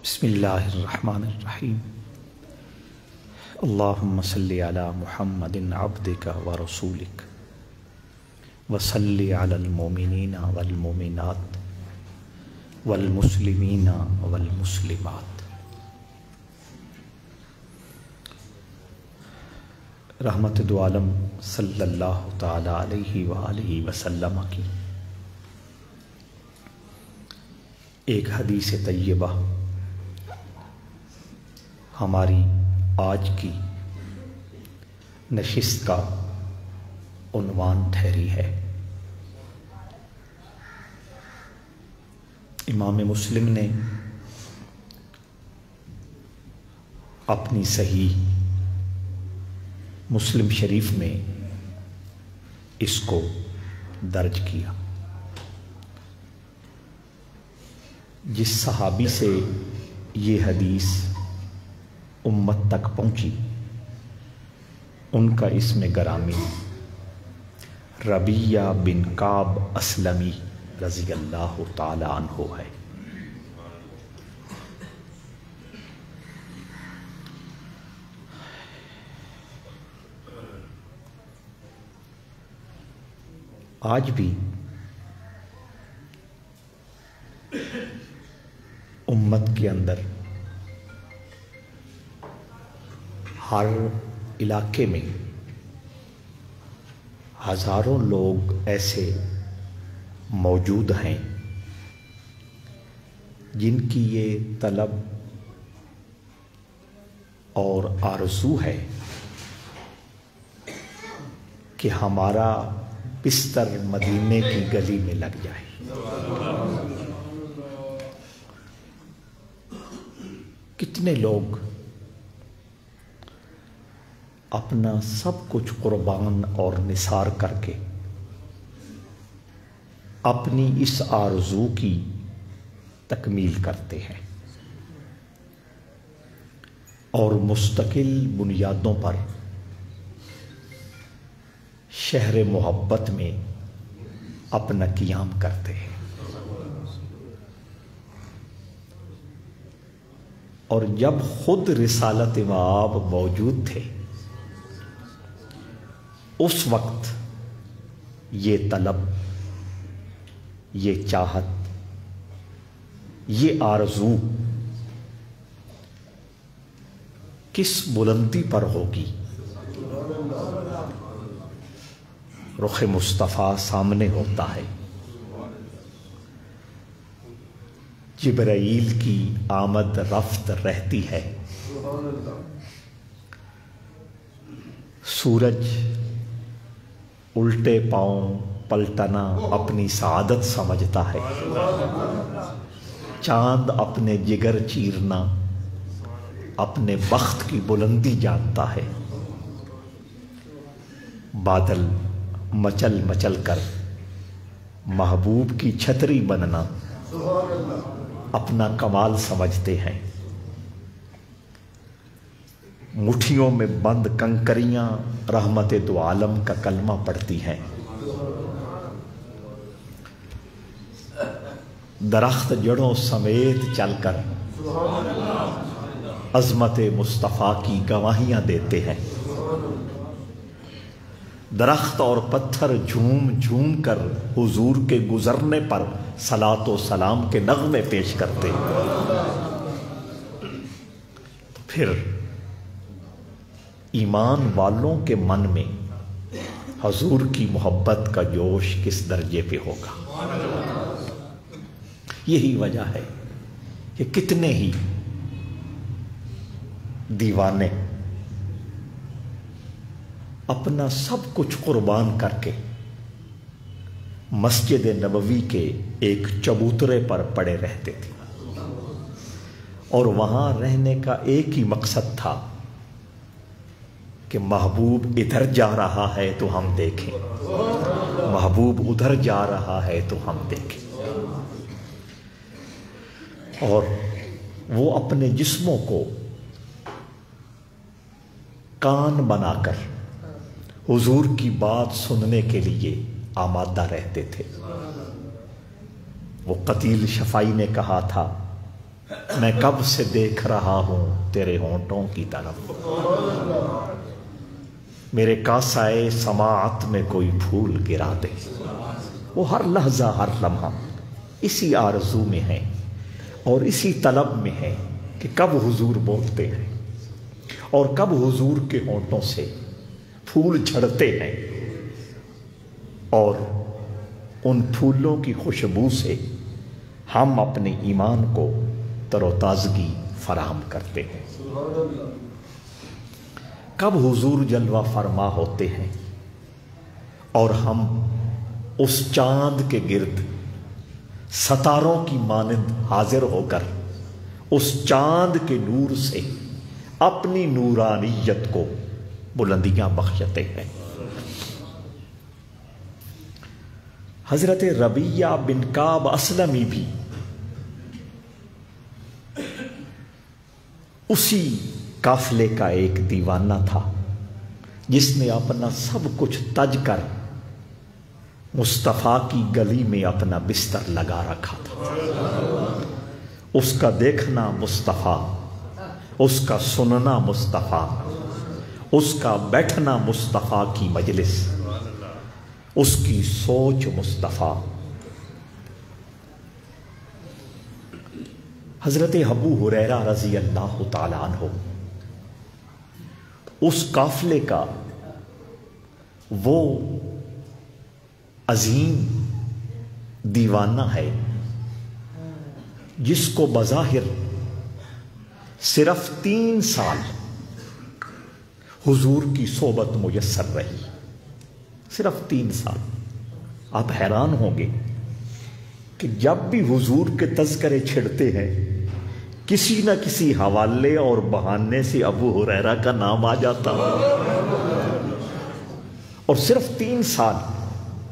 بسم اللہ الرحمن الرحیم اللہم صلی علی محمد عبدک ورسولک وصلی علی المؤمنین والمؤمنات والمسلمین والمسلمات۔ رحمت دو عالم صلی اللہ تعالی علیہ وآلہ وسلم کی ایک حدیث طیبہ ہماری آج کی نشست کا عنوان ٹھہری ہے۔ امام مسلم نے اپنی صحیح مسلم شریف میں اس کو درج کیا۔ جس صحابی سے یہ حدیث امت تک پہنچی ان کا اسم گرامی ربیہ بن کعب اسلمی رضی اللہ تعالی عنہ ہے۔ آج بھی امت کے اندر ہر علاقے میں ہزاروں لوگ ایسے موجود ہیں جن کی یہ طلب اور آرزو ہے کہ ہمارا بستر مدینے کی گلی میں لگ جائے۔ کتنے لوگ اپنا سب کچھ قربان اور نثار کر کے اپنی اس آرزو کی تکمیل کرتے ہیں اور مستقل بنیادوں پر شہر محبت میں اپنا قیام کرتے ہیں، اور جب خود رسالت مآب موجود تھے اس وقت یہ طلب، یہ چاہت، یہ آرزو کس بلندی پر ہوگی؟ رخ مصطفیٰ سامنے ہوتا ہے، جبرائیل کی آمد رفت رہتی ہے، سورج الٹے پاؤں پلٹنا اپنی سعادت سمجھتا ہے، چاند اپنے جگر چیرنا اپنے بخت کی بلندی جانتا ہے، بادل مچل مچل کر محبوب کی چھتری بننا اپنا کمال سمجھتے ہیں، مٹھیوں میں بند کنکریاں رحمت دو عالم کا کلمہ پڑھتی ہیں، درخت جڑوں سمیت چل کر عظمت مصطفیٰ کی گواہیاں دیتے ہیں، درخت اور پتھر جھوم جھوم کر حضور کے گزرنے پر صلاۃ و سلام کے نغمے پیش کرتے ہیں۔ پھر ایمان والوں کے من میں حضور کی محبت کا جوش کس درجے پہ ہوگا؟ یہی وجہ ہے کہ کتنے ہی دیوانے اپنا سب کچھ قربان کر کے مسجد نبوی کے ایک چبوترے پر پڑے رہتے تھے، اور وہاں رہنے کا ایک ہی مقصد تھا کہ محبوب ادھر جا رہا ہے تو ہم دیکھیں، محبوب ادھر جا رہا ہے تو ہم دیکھیں، اور وہ اپنے جسموں کو کان بنا کر حضور کی بات سننے کے لیے آمادہ رہتے تھے۔ وہ قتیل شفائی نے کہا تھا میں کب سے دیکھ رہا ہوں تیرے ہونٹوں کی طرف، میرے کاسائے سماعت میں کوئی پھول گرا دے۔ وہ ہر لحظہ ہر لمحہ اسی آرزو میں ہے اور اسی طلب میں ہے کہ کب حضور بولتے ہیں اور کب حضور کے ہونٹوں سے پھول جھڑتے ہیں اور ان پھولوں کی خوشبو سے ہم اپنے ایمان کو تر و تازگی فراہم کرتے ہیں۔ کب حضور جلوہ فرما ہوتے ہیں اور ہم اس چاند کے گرد ستاروں کی مانند حاضر ہو کر اس چاند کے نور سے اپنی نورانیت کو بلندیاں بخشتے ہیں۔ حضرت ربیعہ بن کعب اسلمی بھی اسی قافلے کا ایک دیوانہ تھا جس نے اپنا سب کچھ تج کر مصطفیٰ کی گلی میں اپنا بستر لگا رکھا تھا۔ اس کا دیکھنا مصطفیٰ، اس کا سننا مصطفیٰ، اس کا بیٹھنا مصطفیٰ کی مجلس، اس کی سوچ مصطفیٰ۔ حضرت ابو ہریرہ رضی اللہ تعالیٰ عنہ اس قافلے کا وہ عظیم دیوانہ ہے جس کو بظاہر صرف 3 سال حضور کی صحبت میسر رہی، صرف 3 سال۔ آپ حیران ہوں گے کہ جب بھی حضور کے تذکرے چھڑتے ہیں کسی نہ کسی حوالے اور بہانے سے ابو ہریرہ کا نام آ جاتا، اور صرف 3 سال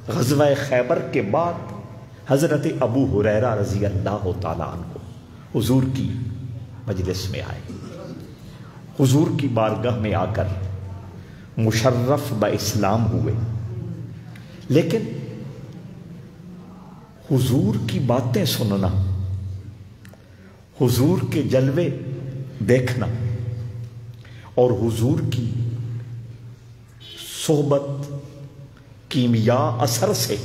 غزوہ خیبر کے بعد حضرت ابو ہریرہ رضی اللہ تعالیٰ عنہ حضور کی مجلس میں آئے، حضور کی بارگاہ میں آ کر مشرف باسلام ہوئے، لیکن حضور کی باتیں سننا، حضور کے جلوے دیکھنا اور حضور کی صحبت کیمیا اثر سے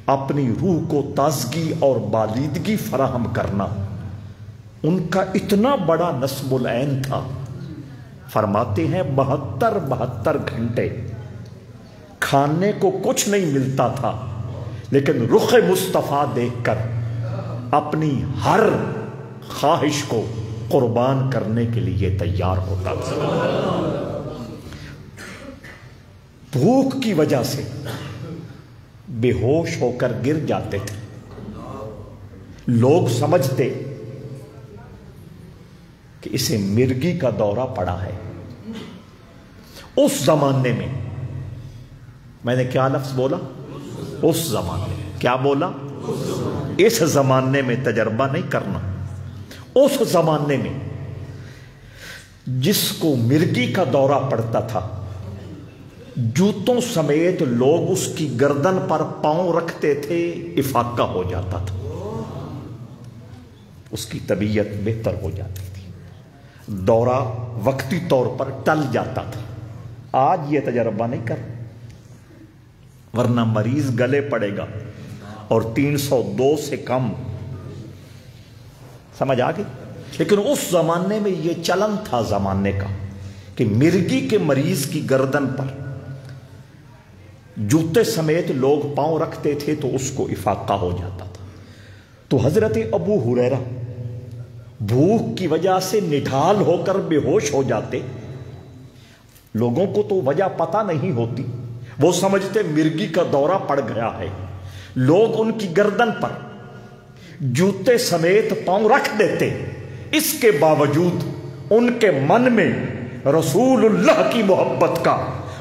اپنی روح کو تازگی اور بالیدگی فراہم کرنا ان کا اتنا بڑا نصب العین تھا۔ فرماتے ہیں 72 گھنٹے کھانے کو کچھ نہیں ملتا تھا لیکن رخ مصطفیٰ دیکھ کر اپنی ہر خواہش کو قربان کرنے کے لیے تیار ہوتا تھا۔ بھوک کی وجہ سے بے ہوش ہو کر گر جاتے تھے، لوگ سمجھتے کہ اسے مرگی کا دورہ پڑا ہے۔ اس زمانے میں نے کیا لفظ بولا؟ اس زمانے میں کیا بولا؟ اس زمانے میں تجربہ نہیں کرنا، اس زمانے میں جس کو مرگی کا دورہ پڑتا تھا جوتوں سمیت لوگ اس کی گردن پر پاؤں رکھتے تھے، افاقہ ہو جاتا تھا، اس کی طبیعت بہتر ہو جاتی تھی، دورہ وقتی طور پر ٹل جاتا تھا۔ آج یہ تجربہ نہیں کر، ورنہ مریض گلے پڑے گا اور 302 سے کم، سمجھ آ گئی؟ لیکن اس زمانے میں یہ چلن تھا زمانے کا کہ مرگی کے مریض کی گردن پر جوتے سمیت لوگ پاؤں رکھتے تھے تو اس کو افاقہ ہو جاتا تھا۔ تو حضرت ابو ہریرہ بھوک کی وجہ سے نڈھال ہو کر بے ہوش ہو جاتے، لوگوں کو تو وجہ پتہ نہیں ہوتی، وہ سمجھتے مرگی کا دورہ پڑ گیا ہے، لوگ ان کی گردن پر جوتے سمیت پاؤں رکھ دیتے، اس کے باوجود ان کے من میں رسول اللہ کی محبت کا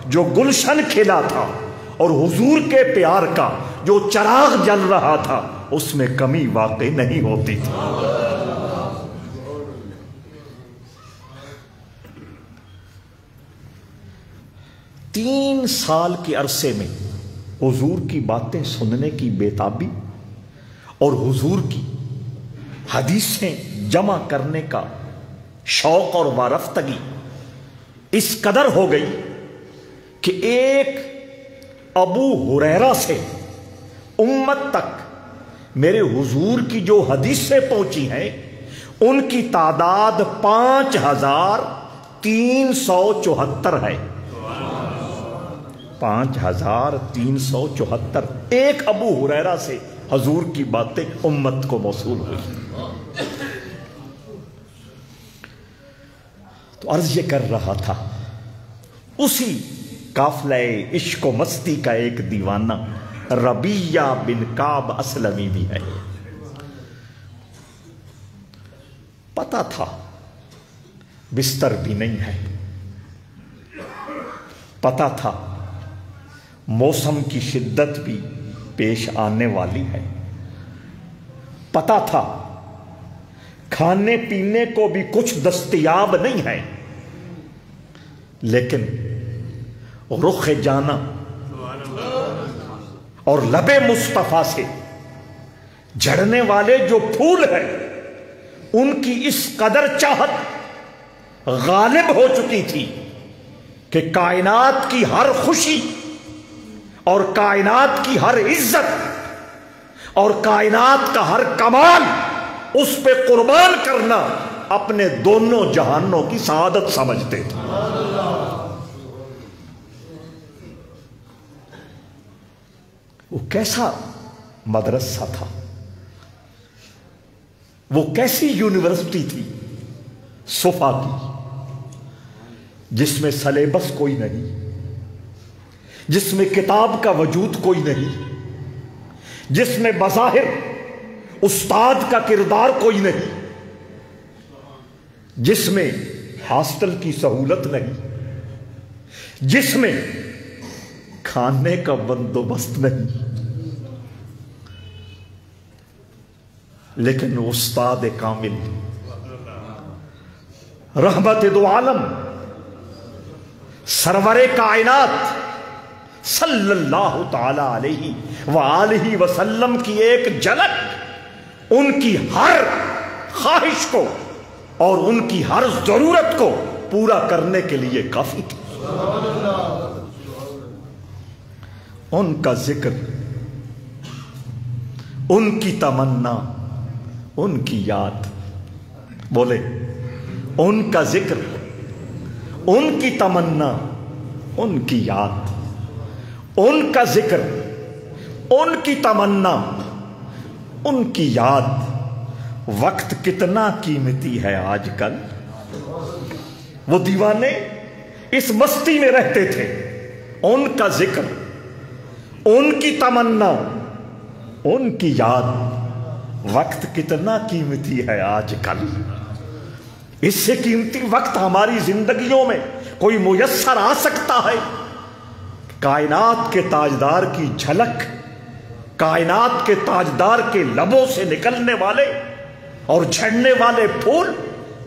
جو گلشن کھلا تھا اور حضور کے پیار کا جو چراغ جل رہا تھا اس میں کمی واقع نہیں ہوتی تھی۔ 3 سال کے عرصے میں حضور کی باتیں سننے کی بے تابی اور حضور کی حدیثیں جمع کرنے کا شوق اور وارفتگی اس قدر ہو گئی کہ ایک ابو ہریرہ سے امت تک میرے حضور کی جو حدیثیں پہنچی ہیں ان کی تعداد 5374 ہے۔ 5374 ایک ابو ہریرہ سے حضور کی باتیں امت کو موصول ہوئی۔ تو عرض یہ کر رہا تھا، اسی قافلہ عشق و مستی کا ایک دیوانہ ربیہ بن کعب اسلمی بھی ہے۔ پتا تھا بستر بھی نہیں ہے، پتا تھا موسم کی شدت بھی پیش آنے والی ہے، پتا تھا کھانے پینے کو بھی کچھ دستیاب نہیں ہے، لیکن رخ جانا اور لب مصطفیٰ سے جھڑنے والے جو پھول ہیں ان کی اس قدر چاہت غالب ہو چکی تھی کہ کائنات کی ہر خوشی اور کائنات کی ہر عزت اور کائنات کا ہر کمال اس پہ قربان کرنا اپنے دونوں جہانوں کی سعادت سمجھتے تھے۔ وہ کیسا مدرسہ تھا، وہ کیسی یونیورسٹی تھی صفا کی، جس میں سلیبس کوئی نہیں، جس میں کتاب کا وجود کوئی نہیں، جس میں بظاہر استاد کا کردار کوئی نہیں، جس میں ہاسٹل کی سہولت نہیں، جس میں کھانے کا بندوبست نہیں، لیکن استاد کامل رحمت دو عالم سرور کائنات صلی اللہ تعالی علیہ وآلہ وسلم کی ایک جھلک ان کی ہر خواہش کو اور ان کی ہر ضرورت کو پورا کرنے کے لیے کافی تھی۔ ان کا ذکر، ان کی تمنا، ان کی یاد، بولے ان کا ذکر، ان کی تمنا، ان کی یاد، ان کا ذکر، ان کی تمنا، ان کی یاد۔ وقت کتنا قیمتی ہے آج کل۔ وہ دیوانے اس مستی میں رہتے تھے، ان کا ذکر، ان کی تمنا، ان کی یاد۔ وقت کتنا قیمتی ہے آج کل۔ اس سے قیمتی وقت ہماری زندگیوں میں کوئی میسر آ سکتا ہے؟ کائنات کے تاجدار کی جھلک، کائنات کے تاجدار کے لبوں سے نکلنے والے اور جھڑنے والے پھول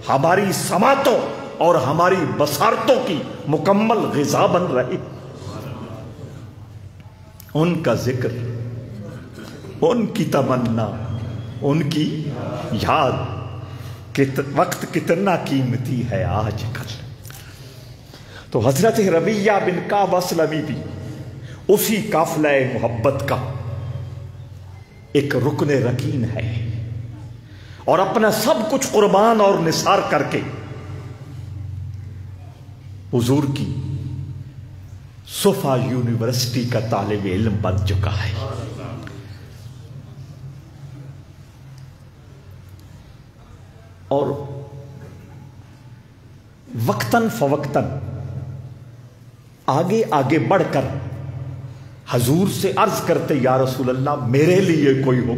ہماری سماعتوں اور ہماری بصارتوں کی مکمل غذا بن رہے۔ ان کا ذکر، ان کی تمنا، ان کی یاد۔ وقت کتنا قیمتی ہے آج کل۔ تو حضرت ربیہ بن کعب اسلمی بھی اسی قافلہ محبت کا ایک رکن رکین ہے، اور اپنا سب کچھ قربان اور نثار کر کے حضور کی صفا یونیورسٹی کا طالب علم بن چکا ہے۔ اور وقتاً فوقتاً آگے آگے بڑھ کر حضور سے عرض کرتے، یا رسول اللہ میرے لیے کوئی ہو،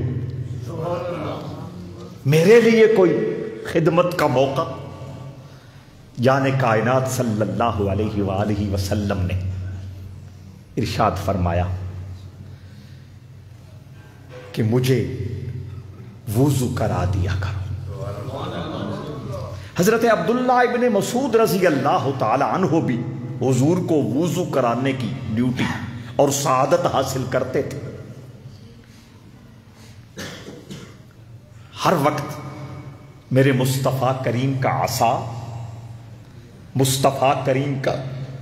میرے لیے کوئی خدمت کا موقع۔ جان کائنات صلی اللہ علیہ وآلہ وسلم نے ارشاد فرمایا کہ مجھے وضو کرا دیا کرو۔ حضرت عبداللہ ابن مسعود رضی اللہ تعالی عنہ بھی حضور کو وضو کرانے کی ڈیوٹی اور سعادت حاصل کرتے تھے۔ ہر وقت میرے مصطفیٰ کریم کا عصا، مصطفیٰ کریم کا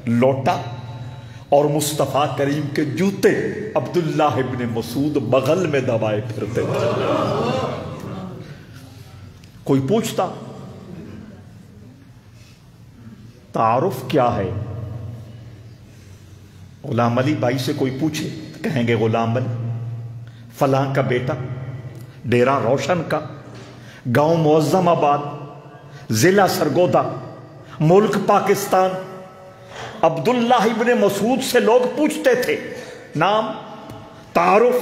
لوٹا اور مصطفیٰ کریم کے جوتے عبداللہ ابن مسعود بغل میں دبائے پھرتے تھے۔ کوئی پوچھتا تعارف کیا ہے؟ غلام علی بھائی سے کوئی پوچھے تو کہیں گے غلام علی فلاں کا بیٹا، ڈیرہ روشن کا، گاؤں معظم آباد، ضلع سرگودا، ملک پاکستان۔ عبداللہ ابن مسعود سے لوگ پوچھتے تھے نام، تعارف،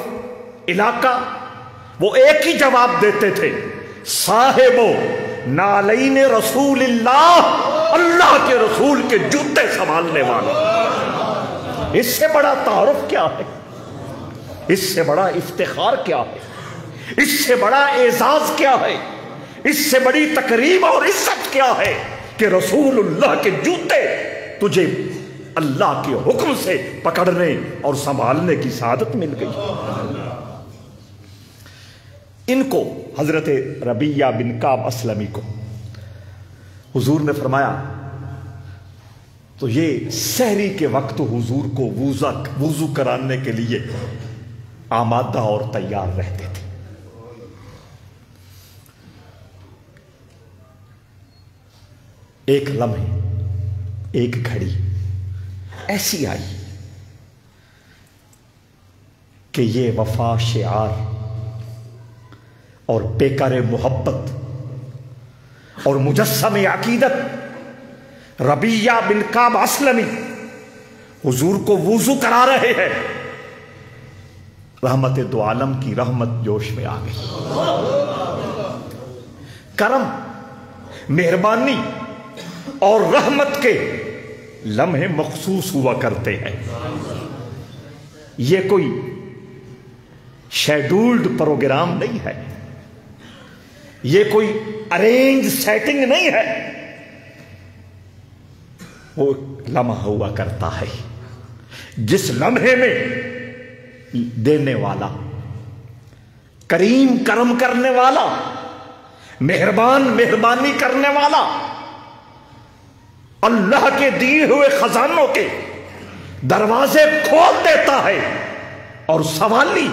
علاقہ، وہ ایک ہی جواب دیتے تھے، صاحب نالین رسول اللہ، اللہ کے رسول کے جوتے سنبھالنے والا۔ اس سے بڑا تعارف کیا ہے؟ اس سے بڑا افتخار کیا ہے؟ اس سے بڑا اعزاز کیا ہے؟ اس سے بڑی تکریم اور عزت کیا ہے کہ رسول اللہ کے جوتے تجھے اللہ کے حکم سے پکڑنے اور سنبھالنے کی سعادت مل گئی۔ ان کو حضرت ربیہ بن کعب اسلمی کو حضور نے فرمایا تو یہ سحری کے وقت حضور کو وضو کرانے کے لیے آمادہ اور تیار رہتے تھے۔ ایک لمحے، ایک گھڑی ایسی آئی کہ یہ وفا شعار اور پیکر محبت اور مجسم عقیدت ربیہ بن کعب اسلمی حضور کو وضو کرا رہے ہیں۔ رحمت دو عالم کی رحمت جوش میں آ گئی۔ کرم، مہربانی اور رحمت کے لمحے مخصوص ہوا کرتے ہیں۔ یہ کوئی شیڈولڈ پروگرام نہیں ہے، یہ کوئی ارینج سیٹنگ نہیں ہے، وہ لمحہ ہوا کرتا ہے جس لمحے میں دینے والا، کریم کرم کرنے والا، مہربان مہربانی کرنے والا اللہ کے دیے ہوئے خزانوں کے دروازے کھول دیتا ہے اور سوالی،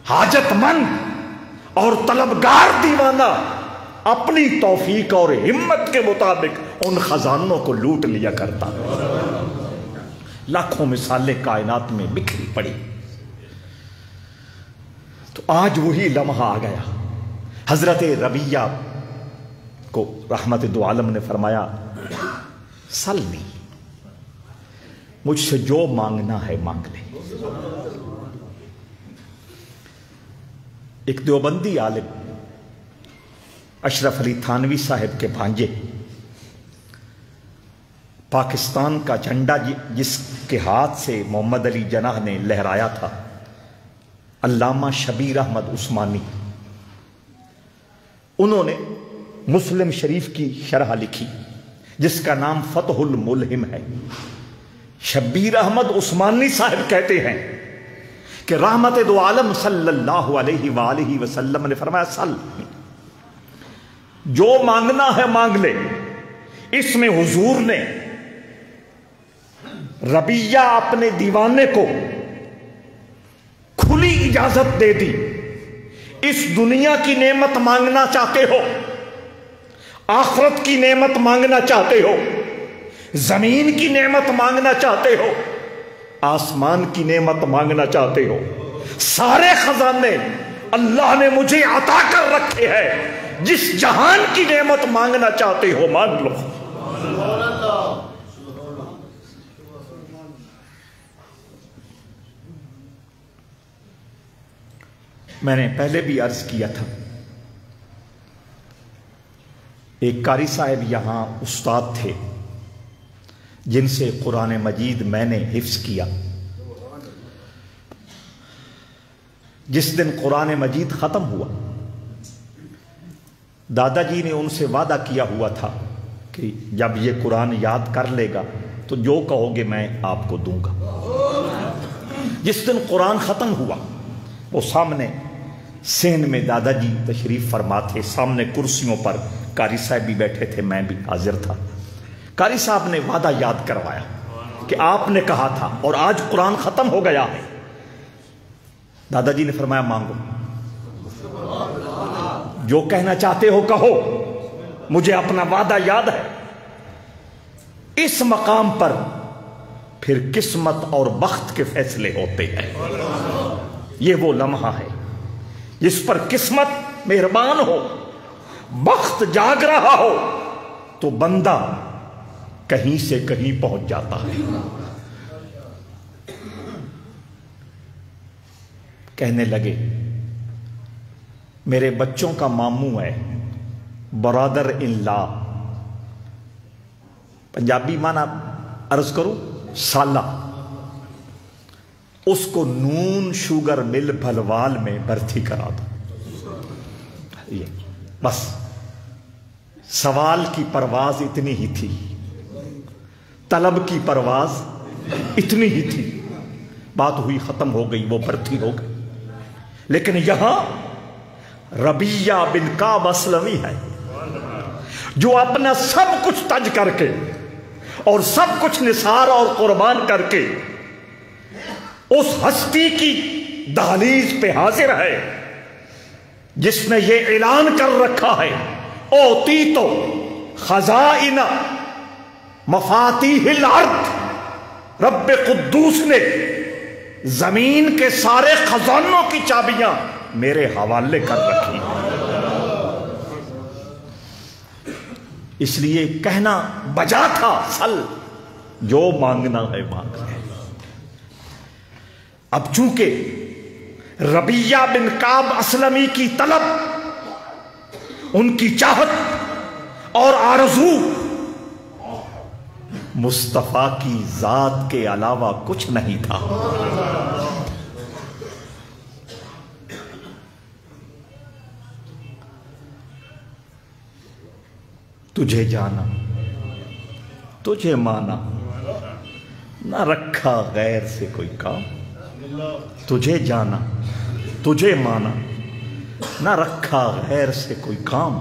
حاجت مند اور طلبگار دیوانہ اپنی توفیق اور ہمت کے مطابق ان خزانوں کو لوٹ لیا کرتا ہے۔ لاکھوں مثالیں کائنات میں بکھری پڑی، تو آج وہی لمحہ آ گیا۔ حضرت ربیہ کو رحمت دو عالم نے فرمایا سلنی، مجھ سے جو مانگنا ہے مانگ لے۔ ایک دیوبندی عالم اشرف علی تھانوی صاحب کے بھانجے، پاکستان کا جھنڈا جس کے ہاتھ سے محمد علی جناح نے لہرایا تھا، علامہ شبیر احمد عثمانی، انہوں نے مسلم شریف کی شرح لکھی جس کا نام فتح الملہم ہے۔ شبیر احمد عثمانی صاحب کہتے ہیں کہ رحمت دو عالم صلی اللہ علیہ وآلہ وسلم نے فرمایا سل، جو مانگنا ہے مانگ لے۔ اس میں حضور نے ربیہ اپنے دیوانے کو کھلی اجازت دے دی، اس دنیا کی نعمت مانگنا چاہتے ہو، آخرت کی نعمت مانگنا چاہتے ہو، زمین کی نعمت مانگنا چاہتے ہو، آسمان کی نعمت مانگنا چاہتے ہو، سارے خزانے اللہ نے مجھے عطا کر رکھے ہیں، جس جہان کی نعمت مانگنا چاہتے ہو مانگ لو۔ میں نے پہلے بھی عرض کیا تھا، ایک قاری صاحب یہاں استاد تھے جن سے قرآن مجید میں نے حفظ کیا۔ جس دن قرآن مجید ختم ہوا، دادا جی نے ان سے وعدہ کیا ہوا تھا کہ جب یہ قرآن یاد کر لے گا تو جو کہو گے میں آپ کو دوں گا۔ جس دن قرآن ختم ہوا، وہ سامنے سین میں دادا جی تشریف فرما تھے، سامنے کرسیوں پر قاری صاحب بھی بیٹھے تھے، میں بھی حاضر تھا۔ قاری صاحب نے وعدہ یاد کروایا کہ آپ نے کہا تھا اور آج قرآن ختم ہو گیا ہے۔ دادا جی نے فرمایا مانگو، جو کہنا چاہتے ہو کہو، مجھے اپنا وعدہ یاد ہے۔ اس مقام پر پھر قسمت اور بخت کے فیصلے ہوتے ہیں۔ یہ وہ لمحہ ہے جس پر قسمت مہربان ہو، بخت جاگ رہا ہو تو بندہ کہیں سے کہیں پہنچ جاتا ہے۔ کہنے لگے میرے بچوں کا ماموں ہے، برادر ان لا، پنجابی معنی عرض کروں سالہ، اس کو نون شوگر مل بھلوال میں بھرتی کرا دو۔ یہ بس سوال کی پرواز اتنی ہی تھی، طلب کی پرواز اتنی ہی تھی، بات ہوئی ختم ہو گئی، وہ بھرتی ہو گئی۔ لیکن یہاں ربیہ بن کعب اسلمی ہے جو اپنا سب کچھ تج کر کے اور سب کچھ نثار اور قربان کر کے اس ہستی کی دہلیز پہ حاضر ہے جس نے یہ اعلان کر رکھا ہے اوتیت خزائن مفاتیح الارض، رب قدوس نے زمین کے سارے خزانوں کی چابیاں میرے حوالے کر رکھی۔ اس لیے کہنا بجا تھا سل، جو مانگنا ہے مانگ لے۔ اب چونکہ ربیہ بن کعب اسلمی کی طلب، ان کی چاہت اور آرزو مصطفیٰ کی ذات کے علاوہ کچھ نہیں تھا۔ تجھے جانا، تجھے مانا، نہ رکھا غیر سے کوئی کام۔ تجھے جانا، تجھے مانا، نہ رکھا غیر سے کوئی کام۔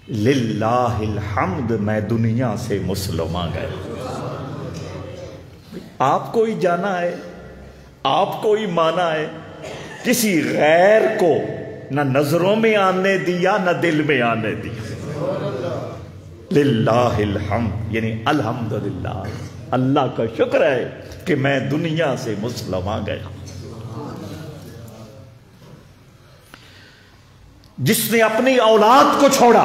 للہ الحمد، میں دنیا سے مسلمان گیا۔ آپ کو ہی جانا ہے، آپ کو ہی مانا ہے، کسی غیر کو نہ نظروں میں آنے دیا نہ دل میں آنے دیا۔ للہ الحمد یعنی الحمدللہ، اللہ کا شکر ہے کہ میں دنیا سے مسلمان گیا۔ جس نے اپنی اولاد کو چھوڑا،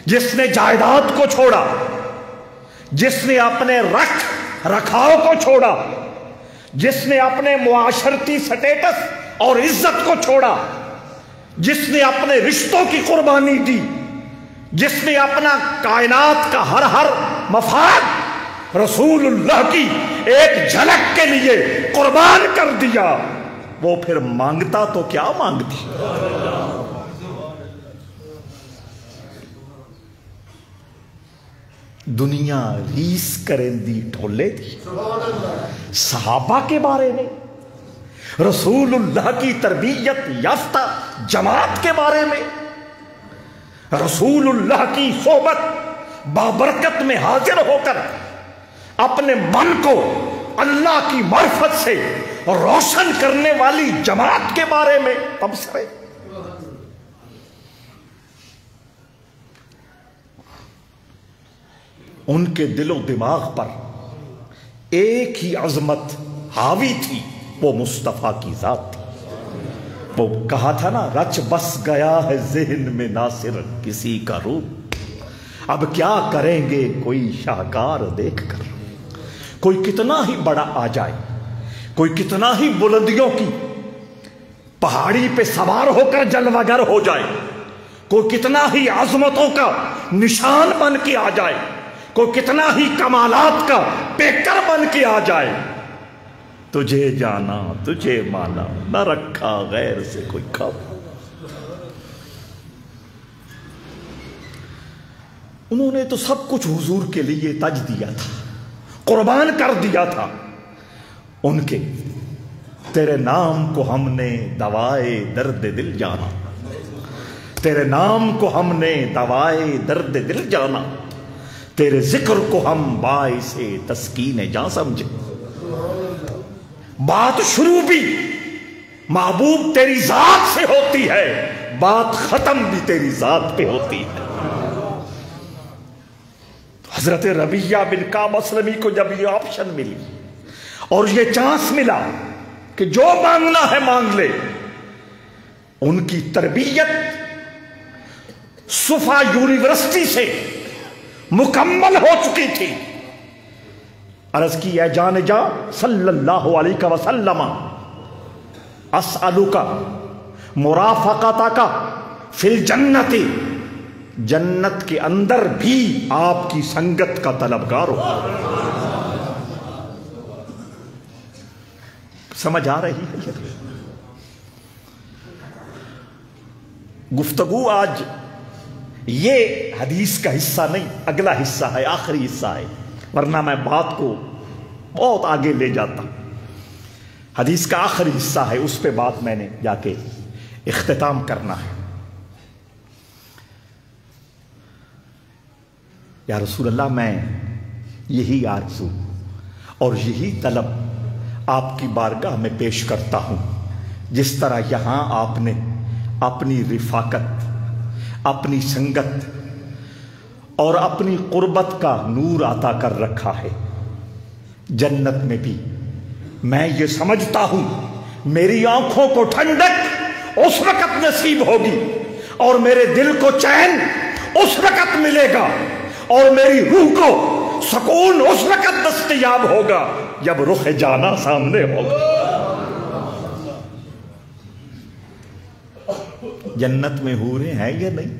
جس نے جائیداد کو چھوڑا، جس نے اپنے رکھ رکھاؤ کو چھوڑا، جس نے اپنے معاشرتی سٹیٹس اور عزت کو چھوڑا، جس نے اپنے رشتوں کی قربانی دی، جس نے اپنا کائنات کا ہر مفاد رسول اللہ کی ایک جھلک کے لیے قربان کر دیا، وہ پھر مانگتا تو کیا مانگتا؟ دنیا ریس کرندی ڈھولے تھی صحابہ کے بارے میں، رسول اللہ کی تربیت یافتہ جماعت کے بارے میں، رسول اللہ کی صحبت بابرکت میں حاضر ہو کر اپنے من کو اللہ کی معرفت سے روشن کرنے والی جماعت کے بارے میں تبصرے۔ ان کے دل و دماغ پر ایک ہی عظمت حاوی تھی، وہ مصطفیٰ کی ذات تھی۔ وہ کہا تھا نا، رچ بس گیا ہے ذہن میں ناصر کسی کا روپ، اب کیا کریں گے کوئی شاہکار دیکھ کر۔ کوئی کتنا ہی بڑا آ جائے، کوئی کتنا ہی بلندیوں کی پہاڑی پہ سوار ہو کر جلوگر ہو جائے، کوئی کتنا ہی عظمتوں کا نشان بن کے آ جائے، کوئی کتنا ہی کمالات کا پیکر بن کے آ جائے، تجھے جانا، تجھے مانا، نہ رکھا غیر سے کوئی کام۔ انہوں نے تو سب کچھ حضور کے لیے تج دیا تھا، قربان کر دیا تھا۔ ان کے تیرے نام کو ہم نے دوائے درد دل جانا، تیرے نام کو ہم نے دوائے درد دل جانا، تیرے ذکر کو ہم باعث تسکین جاں سمجھے۔ بات شروع بھی محبوب تیری ذات سے ہوتی ہے، بات ختم بھی تیری ذات پہ ہوتی ہے۔ حضرت ربیہ بن کعب اسلمی کو جب یہ آپشن ملی اور یہ چانس ملا کہ جو مانگنا ہے مانگ لے، ان کی تربیت صفا یونیورسٹی سے مکمل ہو چکی تھی۔ عرض کی اے جان جا صلی اللہ علیہ وسلم اسألک مرافقتک فی الجنت، جنت کے اندر بھی آپ کی سنگت کا طلبگار ہو۔ سمجھ آ رہی ہے؟ گفتگو آج یہ حدیث کا حصہ نہیں، اگلا حصہ ہے، آخری حصہ ہے، ورنہ میں بات کو بہت آگے لے جاتا۔ حدیث کا آخری حصہ ہے، اس پہ بات میں نے جا کے اختتام کرنا ہے۔ یا رسول اللہ، میں یہی آرزو اور یہی طلب آپ کی بارگاہ میں پیش کرتا ہوں، جس طرح یہاں آپ نے اپنی رفاقت، اپنی سنگت اور اپنی قربت کا نور عطا کر رکھا ہے، جنت میں بھی میں یہ سمجھتا ہوں میری آنکھوں کو ٹھنڈک اس وقت نصیب ہوگی اور میرے دل کو چین اس وقت ملے گا اور میری روح کو سکون اس وقت دستیاب ہوگا جب رخ جانا سامنے ہوگا۔ جنت میں حوریں ہیں یا نہیں؟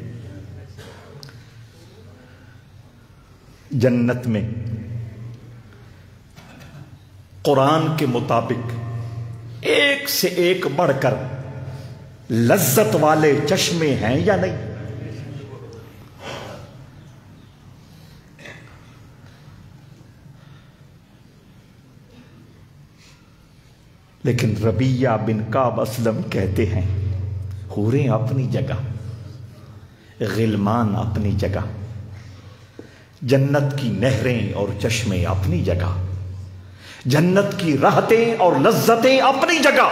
جنت میں قرآن کے مطابق ایک سے ایک بڑھ کر لذت والے چشمے ہیں یا نہیں؟ لیکن ربیہ بن کعب اسلم کہتے ہیں حوریں اپنی جگہ، غلمان اپنی جگہ، جنت کی نہریں اور چشمے اپنی جگہ، جنت کی راحتیں اور لذتیں اپنی جگہ،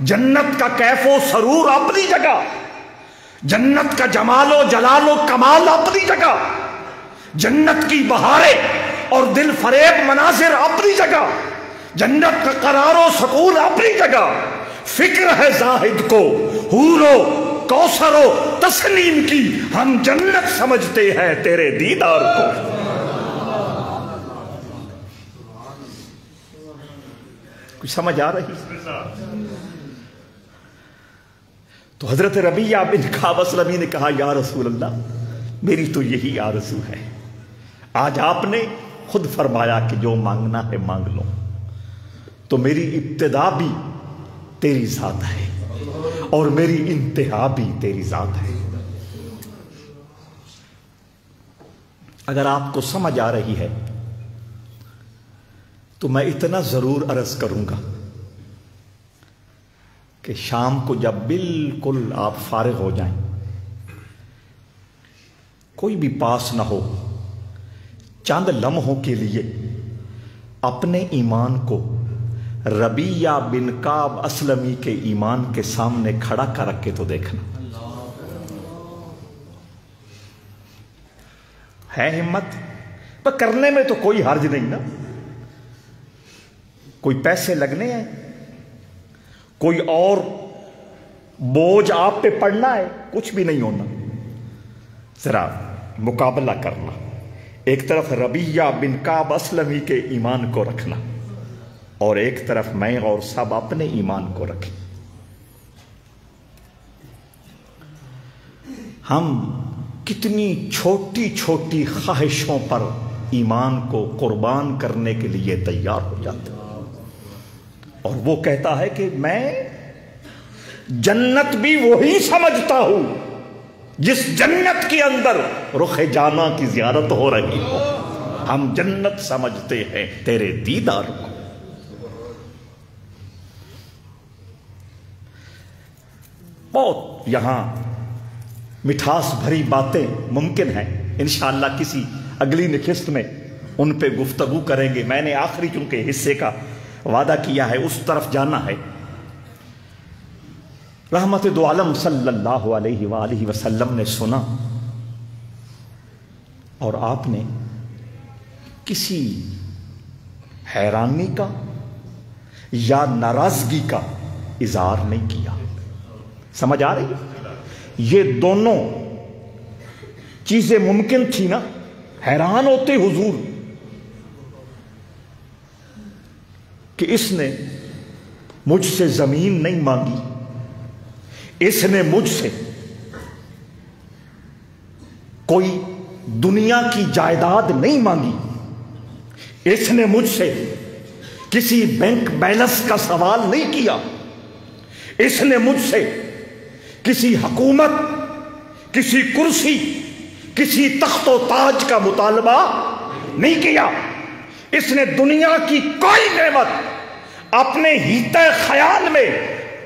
جنت کا کیف و سرور اپنی جگہ، جنت کا جمال و جلال و کمال اپنی جگہ، جنت کی بہاریں اور دل فریب مناظر اپنی جگہ، جنت کا قرار و سکون اپنی جگہ۔ فکر ہے زاہد کو حور و کوثر و تسنیم کی، ہم جنت سمجھتے ہیں تیرے دیدار کو۔ کچھ سمجھ آ رہی؟ تو حضرت ربیہ بن کعب اسلمی نے کہا یا رسول اللہ، میری تو یہی آرزو ہے۔ آج آپ نے خود فرمایا کہ جو مانگنا ہے مانگ لو، تو میری ابتدا بھی تیری ذات ہے اور میری انتہا بھی تیری ذات ہے۔ اگر آپ کو سمجھ آ رہی ہے تو میں اتنا ضرور عرض کروں گا کہ شام کو جب بالکل آپ فارغ ہو جائیں، کوئی بھی پاس نہ ہو، چند لمحوں کے لیے اپنے ایمان کو ربیہ بن کعب اسلمی کے ایمان کے سامنے کھڑا کر رکھ کے تو دیکھنا۔ ہے ہمت؟ پر کرنے میں تو کوئی حرج نہیں نا، کوئی پیسے لگنے ہیں، کوئی اور بوجھ آپ پہ پڑنا ہے، کچھ بھی نہیں ہونا۔ ذرا مقابلہ کرنا، ایک طرف ربیہ بن کعب اسلمی کے ایمان کو رکھنا اور ایک طرف میں اور سب اپنے ایمان کو رکھیں۔ ہم کتنی چھوٹی چھوٹی خواہشوں پر ایمان کو قربان کرنے کے لیے تیار ہو جاتے ہیں، اور وہ کہتا ہے کہ میں جنت بھی وہی سمجھتا ہوں جس جنت کے اندر رخ جانا کی زیارت ہو رہی ہو۔ ہم جنت سمجھتے ہیں تیرے دیدار کو۔ بہت یہاں مٹھاس بھری باتیں ممکن ہیں، انشاءاللہ کسی اگلی نشست میں ان پہ گفتگو کریں گے۔ میں نے آخری چونکہ حصے کا وعدہ کیا ہے اس طرف جانا ہے۔ رحمت دو عالم صلی اللہ علیہ وآلہ وسلم نے سنا اور آپ نے کسی حیرانی کا یا ناراضگی کا اظہار نہیں کیا۔ سمجھ آ رہی ہے؟ یہ دونوں چیزیں ممکن تھی نا۔ حیران ہوتے حضور کہ اس نے مجھ سے زمین نہیں مانگی، اس نے مجھ سے کوئی دنیا کی جائیداد نہیں مانگی، اس نے مجھ سے کسی بینک بیلنس کا سوال نہیں کیا، اس نے مجھ سے کسی حکومت، کسی کرسی، کسی تخت و تاج کا مطالبہ نہیں کیا، اس نے دنیا کی کوئی نعمت اپنے ہیتے خیال میں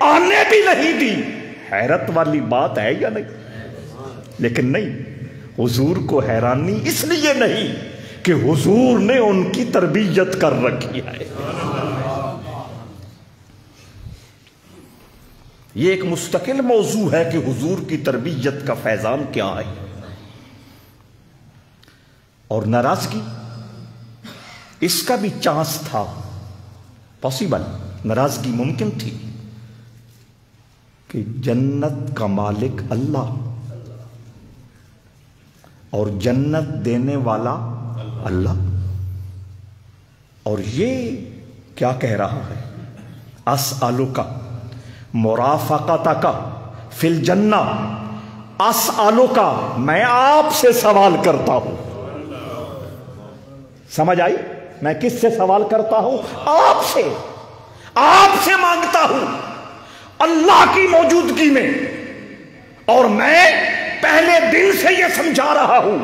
آنے بھی نہیں دی۔ حیرت والی بات ہے یا نہیں؟ لیکن نہیں، حضور کو حیرانی اس لیے نہیں کہ حضور نے ان کی تربیت کر رکھی ہے۔ یہ ایک مستقل موضوع ہے کہ حضور کی تربیت کا فیضان کیا ہے۔ اور ناراضگی، اس کا بھی چانس تھا، پاسبل، ناراضگی ممکن تھی کہ جنت کا مالک اللہ اور جنت دینے والا اللہ، اور یہ کیا کہہ رہا ہے؟ اسألک مرافقتک فی الجنہ، اسألک، میں آپ سے سوال کرتا ہوں۔ سمجھ آئی؟ میں کس سے سوال کرتا ہوں؟ آپ سے، آپ سے مانگتا ہوں اللہ کی موجودگی میں، اور میں پہلے دن سے یہ سمجھا رہا ہوں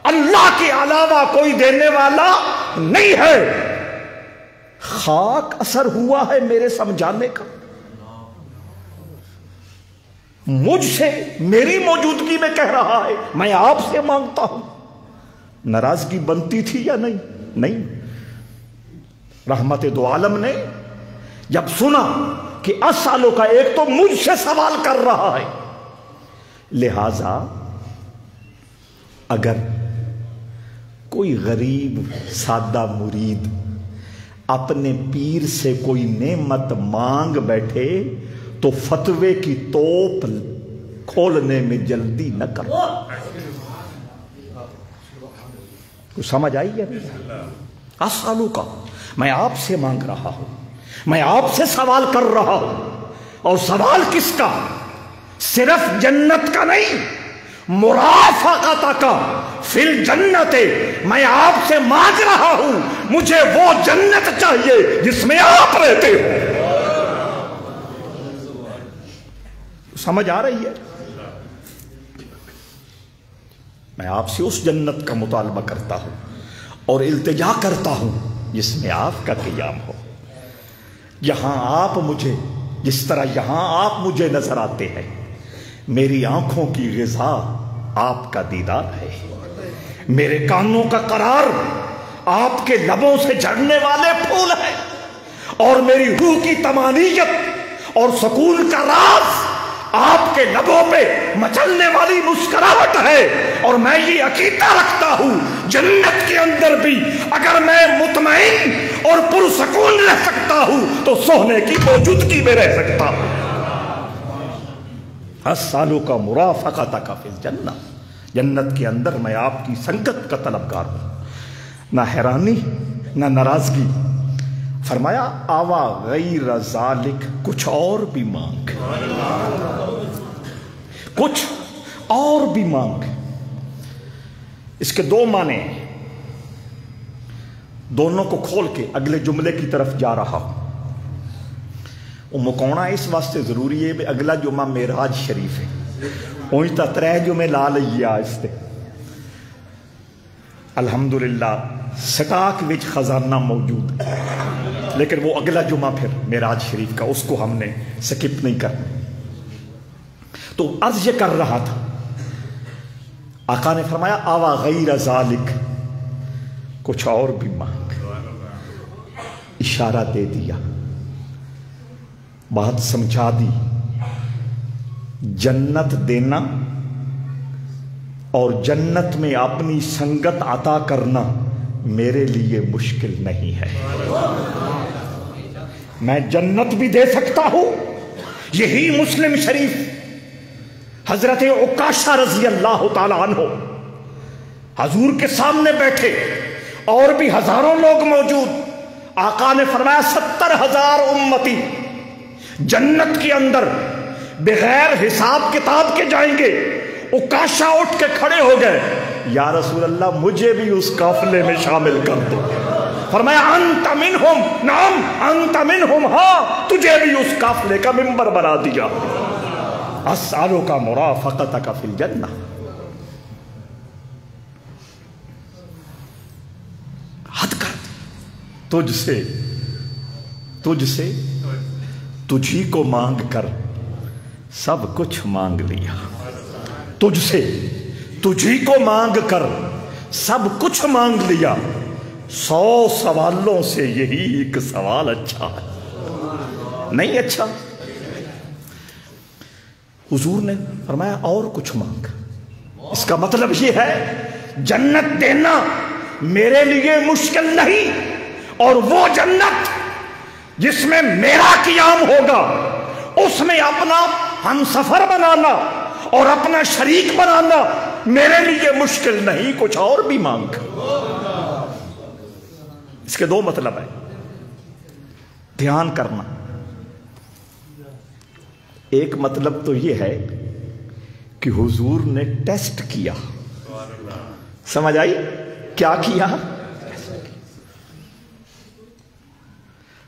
اللہ کے علاوہ کوئی دینے والا نہیں ہے۔ خاک اثر ہوا ہے میرے سمجھانے کا؟ مجھ سے میری موجودگی میں کہہ رہا ہے میں آپ سے مانگتا ہوں۔ ناراضگی بنتی تھی یا نہیں؟ نہیں۔ رحمت دو عالم نے جب سنا کہ اسالوں کا ایک تو مجھ سے سوال کر رہا ہے، لہذا اگر کوئی غریب سادہ مرید اپنے پیر سے کوئی نعمت مانگ بیٹھے تو فتوے کی توپ کھولنے میں جلدی نہ کرو۔ کچھ سمجھ آئی ہے؟ اسالوں کا، میں آپ سے مانگ رہا ہوں، میں آپ سے سوال کر رہا ہوں، اور سوال کس کا؟ صرف جنت کا نہیں، مرافقتک فی الجنت، میں آپ سے مانگ رہا ہوں مجھے وہ جنت چاہیے جس میں آپ رہتے ہو۔ سمجھ آ رہی ہے؟ میں آپ سے اس جنت کا مطالبہ کرتا ہوں اور التجا کرتا ہوں جس میں آپ کا قیام ہو، یہاں آپ مجھے، جس طرح یہاں آپ مجھے نظر آتے ہیں، میری آنکھوں کی غذا آپ کا دیدار ہے، میرے کانوں کا قرار آپ کے لبوں سے جھڑنے والے پھول ہیں، اور میری روح کی طمانینت اور سکون کا راز آپ کے لبوں پہ مچلنے والی مسکراہٹ ہے۔ اور میں یہ عقیدہ رکھتا ہوں جنت کے اندر بھی اگر میں مطمئن اور پرسکون رہ سکتا ہوں تو سونے کی موجودگی میں رہ سکتا ہوں۔ اسالک مرافقتک فی الجنہ، جنت کے اندر میں آپ کی سنگت کا طلبگار ہوں، نہ حیرانی نہ ناراضگی۔ فرمایا آوا غیر ذالک، کچھ اور بھی مانگ، کچھ اور بھی مانگ۔ اس کے دو معنی ہیں، دونوں کو کھول کے اگلے جملے کی طرف جا رہا ہوں۔ وہ مکونا اس واسطے ضروری ہے، اگلا جمعہ معراج شریف ہے، اونج تا ترے جمعے لا لئیے آج تے الحمدللہ سٹاک وچ خزانہ موجود ہے، لیکن وہ اگلا جمعہ پھر معراج شریف کا، اس کو ہم نے سکپ نہیں کرنا۔ تو عرض یہ کر رہا تھا، آقا نے فرمایا آوا غیر ذالک، کچھ اور بھی مانگ، اشارہ دے دیا، بات سمجھا دی، جنت دینا اور جنت میں اپنی سنگت عطا کرنا میرے لیے مشکل نہیں ہے، میں جنت بھی دے سکتا ہوں۔ یہی مسلم شریف حضرت عکاشہ رضی اللہ تعالی عنہ حضور کے سامنے بیٹھے، اور بھی ہزاروں لوگ موجود، آقا نے فرمایا 70,000 امتی جنت کے اندر بغیر حساب کتاب کے جائیں گے۔ عکاشہ اٹھ کے کھڑے ہو گئے، یا رسول اللہ مجھے بھی اس قافلے میں شامل کر دو۔ فرمایا انت منہم، نعم انت منہم، ہاں تجھے بھی اس قافلے کا ممبر بنا دیا۔ اسألک مرافقتک فی الجنہ۔ حد کر دی، تجھ سے تجھی کو مانگ کر سب کچھ مانگ لیا، تجھ سے تجھی کو مانگ کر سب کچھ مانگ لیا، 100 سوالوں سے یہی ایک سوال اچھا ہے، نہیں اچھا؟ حضور نے فرمایا اور کچھ مانگ۔ اس کا مطلب یہ ہے جنت دینا میرے لیے مشکل نہیں، اور وہ جنت جس میں میرا قیام ہوگا اس میں اپنا ہم سفر بنانا اور اپنا شریک بنانا میرے لیے مشکل نہیں، کچھ اور بھی مانگ۔ اس کے 2 مطلب ہیں، دھیان کرنا۔ ایک مطلب تو یہ ہے کہ حضور نے ٹیسٹ کیا، سمجھ آئی؟ کیا کیا؟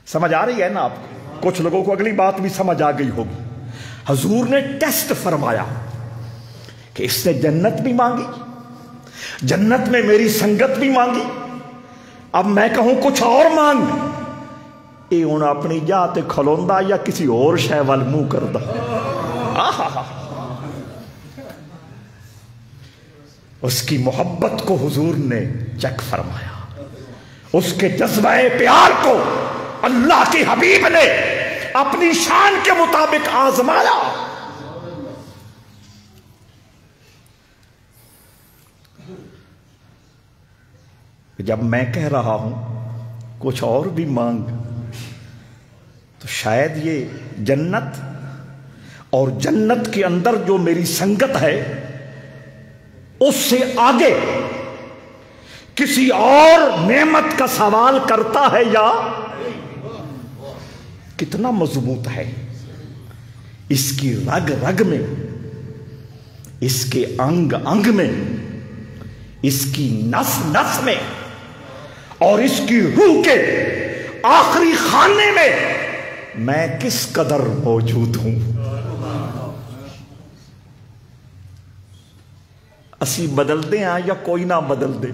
سمجھ آ رہی ہے نا آپ کو؟ کچھ لوگوں کو اگلی بات بھی سمجھ آ گئی ہوگی۔ حضور نے ٹیسٹ فرمایا کہ اس نے جنت بھی مانگی، جنت میں میری سنگت بھی مانگی، اب میں کہوں کچھ اور مانگ، اے انہوں اپنی جات کھلوندا یا کسی اور شے وال منہ کردا۔ اس کی محبت کو حضور نے چیک فرمایا، اس کے جذبہ پیار کو اللہ کے حبیب نے اپنی شان کے مطابق آزمایا۔ جب میں کہہ رہا ہوں کچھ اور بھی مانگ، تو شاید یہ جنت اور جنت کے اندر جو میری سنگت ہے اس سے آگے کسی اور نعمت کا سوال کرتا ہے، یا کتنا مضبوط ہے اس کی رگ رگ میں، اس کے انگ انگ میں، اس کی نس نس میں، اور اس کی روح کے آخری خانے میں کس قدر موجود ہوں۔ اسی بدل دیں یا کوئی نہ بدل دے؟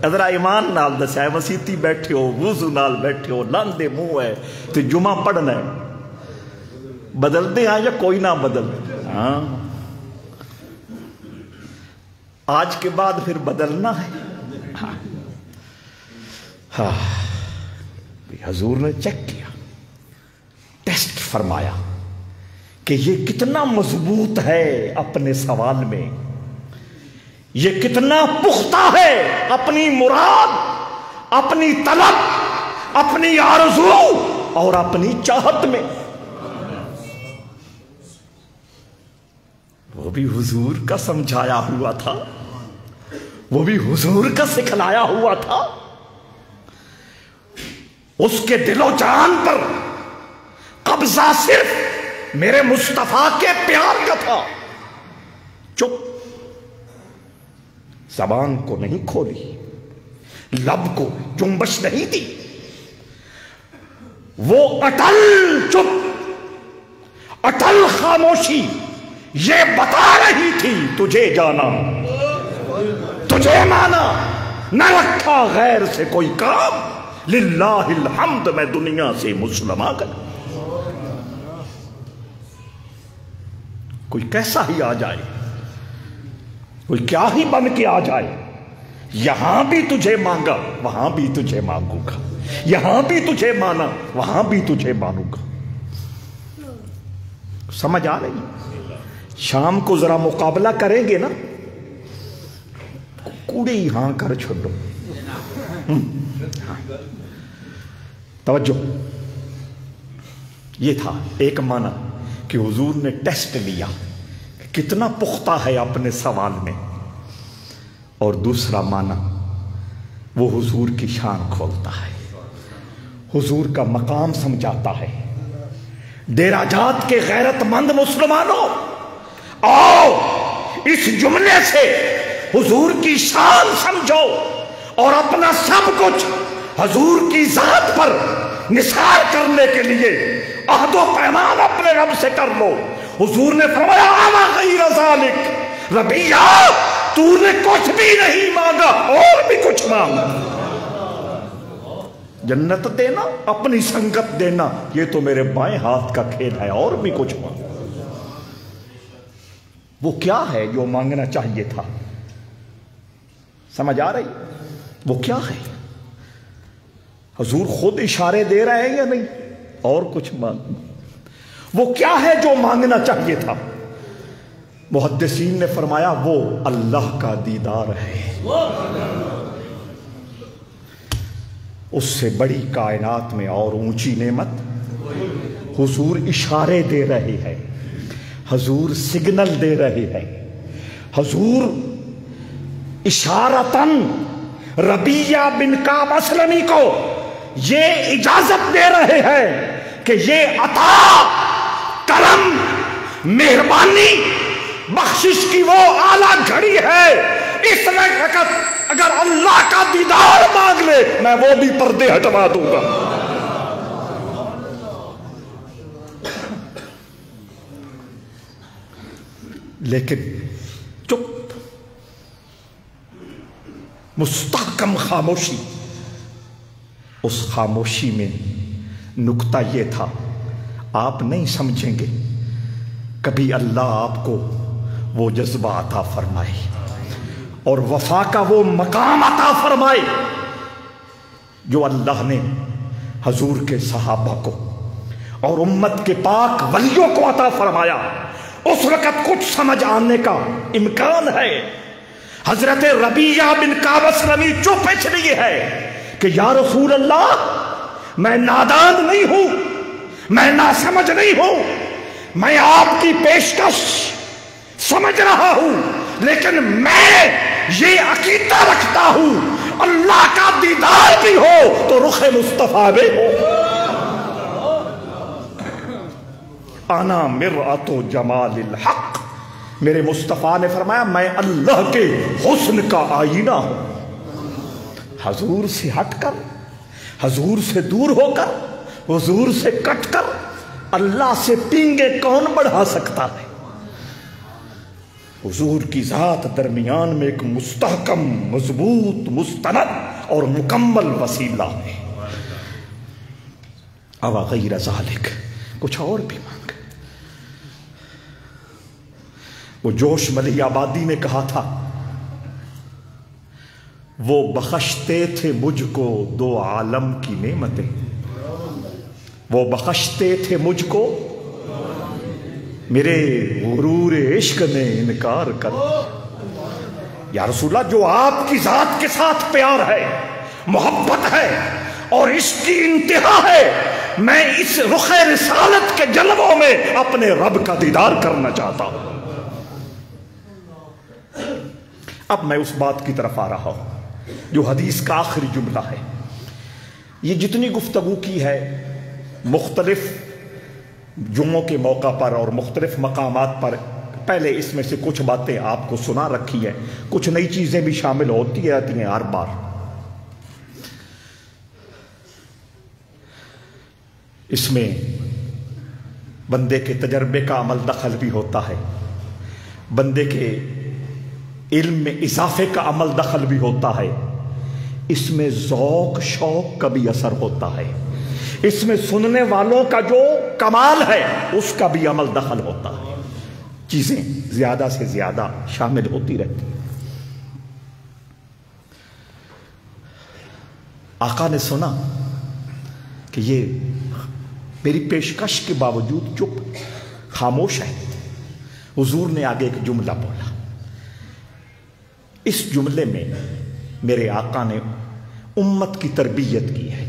ادھر ایمان نال دسیا ہے، مسیتی بیٹھے ہو، وضو نال بیٹھے ہو، لاندے منہ ہے تو جمعہ پڑھنا ہے، بدل دیں یا کوئی نہ بدل؟ ہاں آج کے بعد پھر بدلنا ہے۔ ہاں حضور نے چیک کیا، ٹیسٹ فرمایا کہ یہ کتنا مضبوط ہے اپنے سوال میں، یہ کتنا پختہ ہے اپنی مراد، اپنی طلب، اپنی آرزو اور اپنی چاہت میں۔ وہ بھی حضور کا سمجھایا ہوا تھا، وہ بھی حضور کا سکھلایا ہوا تھا، اس کے دل و جان پر قبضہ صرف میرے مصطفیٰ کے پیار کا تھا۔ چپ، زبان کو نہیں کھولی، لب کو جنبش نہیں دی، وہ اٹل چپ، اٹل خاموشی یہ بتا رہی تھی تجھے جانا، تجھے مانا، نہ رکھا غیر سے کوئی کام، للہ الحمد میں دنیا سے مسلم آ گیا۔ کوئی کیسا ہی آ جائے، کوئی کیا ہی بن کے آ جائے، یہاں بھی تجھے مانگا وہاں بھی تجھے مانگوں گا، یہاں بھی تجھے مانا وہاں بھی تجھے مانوں گا۔ سمجھ آ رہی؟ شام کو ذرا مقابلہ کریں گے نا، کوڑی ہاں کر چھوڑو۔ توجہ، یہ تھا ایک معنی کہ حضور نے ٹیسٹ لیا کتنا پختہ ہے اپنے سوال میں، اور دوسرا معنی وہ حضور کی شان کھولتا ہے، حضور کا مقام سمجھاتا ہے۔ ڈیرہ جات کے غیرت مند مسلمانوں، آؤ اس جملے سے حضور کی شان سمجھو اور اپنا سب کچھ حضور کی ذات پر نثار کرنے کے لیے عہد و پیمان اپنے رب سے کر لو۔ حضور نے فرمایا اما غیر ذالک ربیہ، تو نے کچھ بھی نہیں مانگا اور بھی کچھ مانگا۔ جنت دینا، اپنی سنگت دینا، یہ تو میرے بائیں ہاتھ کا کھیل ہے، اور بھی کچھ مانگا۔ وہ کیا ہے جو مانگنا چاہیے تھا؟ سمجھ آ رہی؟ وہ کیا ہے؟ حضور خود اشارے دے رہے ہیں یا نہیں؟ اور کچھ مانگ، وہ کیا ہے جو مانگنا چاہیے تھا؟ محدثین نے فرمایا وہ اللہ کا دیدار ہے۔ اس سے بڑی کائنات میں اور اونچی نعمت؟ حضور اشارے دے رہے ہیں، حضور سگنل دے رہے ہیں، حضور اشارتاً ربیہ بن کعب اسلمی کو یہ اجازت دے رہے ہیں کہ یہ عطا، کرم، مہربانی، بخشش کی وہ اعلیٰ گھڑی ہے، اس وقت اگر اللہ کا دیدار مانگ لے میں وہ بھی پردے ہٹوا دوں گا۔ لیکن چپ، مستحکم خاموشی۔ اس خاموشی میں نکتہ یہ تھا، آپ نہیں سمجھیں گے، کبھی اللہ آپ کو وہ جذبہ عطا فرمائے اور وفا کا وہ مقام عطا فرمائے جو اللہ نے حضور کے صحابہ کو اور امت کے پاک ولیوں کو عطا فرمایا۔ اس وقت کچھ سمجھ آنے کا امکان ہے۔ حضرت ربیہ بن کعب اسلمی چپ اس لیے ہے کہ یا رسول اللہ، میں نادان نہیں ہوں، میں ناسمجھ نہیں ہوں، میں آپ کی پیشکش سمجھ رہا ہوں، لیکن میں یہ عقیدہ رکھتا ہوں اللہ کا دیدار بھی ہو تو رخ مصطفیٰ بھی ہو۔ انا مرآت جمال الحق، میرے مصطفیٰ نے فرمایا میں اللہ کے حسن کا آئینہ ہوں۔ حضور سے ہٹ کر، حضور سے دور ہو کر، حضور سے کٹ کر اللہ سے پینگے کون بڑھا سکتا ہے؟ حضور کی ذات درمیان میں ایک مستحکم، مضبوط، مستند اور مکمل وسیلہ ہے۔ اوا غیر ذالک، کچھ اور بھی مانگ۔ وہ جوش ملی آبادی نے کہا تھا، وہ بخشتے تھے مجھ کو دو عالم کی نعمتیں، وہ بخشتے تھے مجھ کو، میرے غرور عشق نے انکار کر دیا۔ یا رسول اللہ، جو آپ کی ذات کے ساتھ پیار ہے، محبت ہے اور عشق کی انتہا ہے، میں اس رخ رسالت کے جلووں میں اپنے رب کا دیدار کرنا چاہتا ہوں۔ اب میں اس بات کی طرف آ رہا ہوں جو حدیث کا آخری جملہ ہے۔ یہ جتنی گفتگو کی ہے مختلف جمعوں کے موقع پر اور مختلف مقامات پر، پہلے اس میں سے کچھ باتیں آپ کو سنا رکھی ہے، کچھ نئی چیزیں بھی شامل ہوتی رہتی ہیں ہر بار۔ اس میں بندے کے تجربے کا عمل دخل بھی ہوتا ہے، بندے کے علم میں اضافے کا عمل دخل بھی ہوتا ہے، اس میں ذوق شوق کا بھی اثر ہوتا ہے، اس میں سننے والوں کا جو کمال ہے اس کا بھی عمل دخل ہوتا ہے۔ چیزیں زیادہ سے زیادہ شامل ہوتی رہتی ہیں۔ آقا نے سنا کہ یہ میری پیشکش کے باوجود چپ خاموش ہے۔ حضور نے آگے ایک جملہ بولا، اس جملے میں میرے آقا نے امت کی تربیت کی ہے،